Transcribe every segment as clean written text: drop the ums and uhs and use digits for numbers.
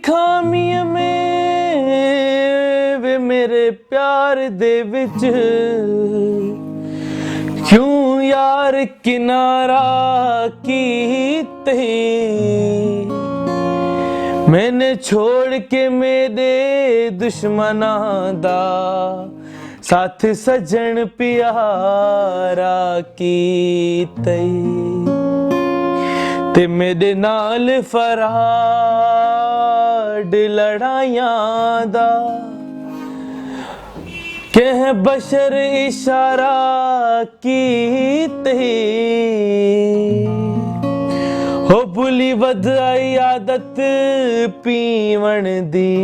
खामियां में वे मेरे प्यार दे विच क्यों यार किनारा कीते मैंने छोड़ के मेरे दुश्मना दा साथ सजन प्यारा कीते ते मेरे नाल फराड लड़ाइयां दा कह बशर इशारा कीते हो भुली वध आई आदत पीवण दी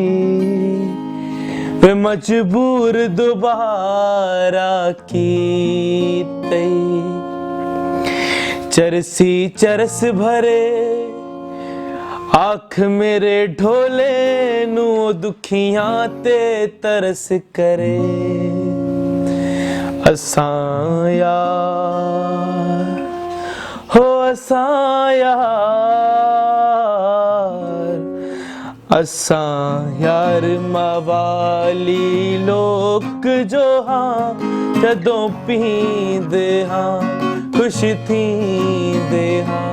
वे मजबूर दोबारा कीते चरसी चरस भरे आख मेरे ढोले नू दुखियां ते तरस करे असां यार हो असां यार मवाली लोक जो हाँ जदों पींदे हाँ खुश थींदे हाँ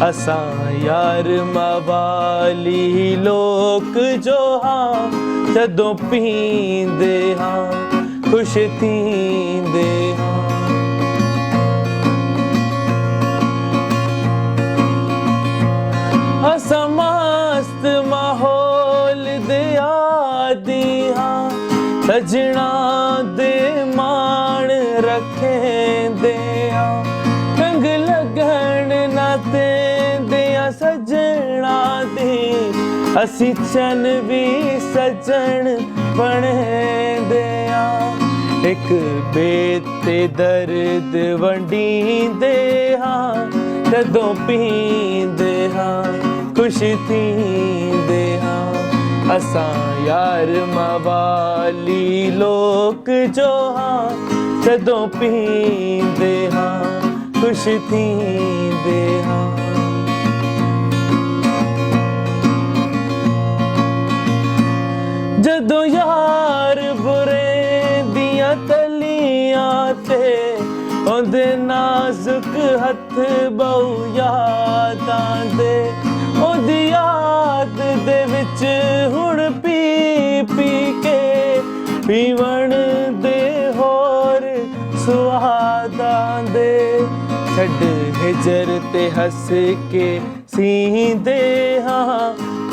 असां यार मवाली लोक जो हाँ जदों पींदे हाँ खुश थींदे हाँ असां मस्त माहौल दे आदी हाँ सजना दे मान रखेंदे हाँ रंग लगन ना देंदे सजना दी असी चन भी सजन बनेंदे हाँ एक बेते दर्द वंडींदे हाँ जदों पींदे हाँ खुश थींदे हाँ असां यार मवाली लोक जो हाँ जदों पींदे हाँ खुश थींदे हाँ जदों यार बुरे दियां तलियां ते ओंदे नाजुक हथ बहु यादां दे ओंदी याद दे विच हुण पी पी के पीवण दे होर सुआदां दे छड़ हिजर ते हस के सींदे हाँ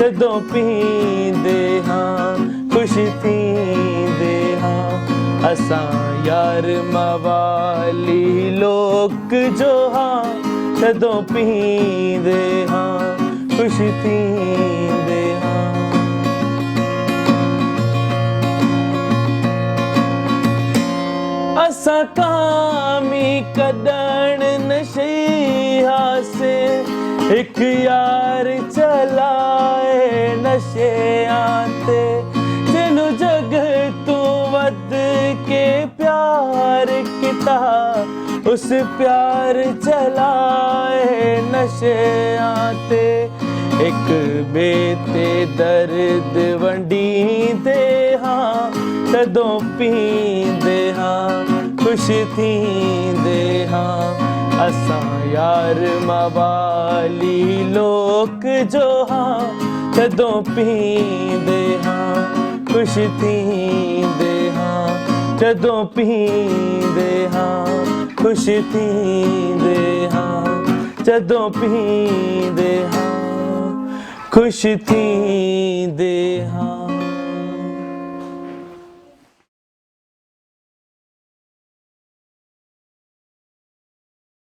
जदों पींदे हाँ खुश थींदे हाँ असां यार मवाली लोक जो हाँ जदों पींदे हाँ खुश थींदे हाँ असां कामी कढण नशे से एक यार चलाए नशेआं ते जिनु जग तू वध के प्यार किता उस प्यार चलाए नशेआं ते एक बेते दर्द वंडींदे हाँ जदों पींदे हाँ खुश थींदे हाँ असां यार मवाली लोक जो हाँ जदों पींदे हाँ खुश थींदे हाँ जदों पींदे हाँ खुश थींदे हाँ जदों पींदे हाँ खुश थींदे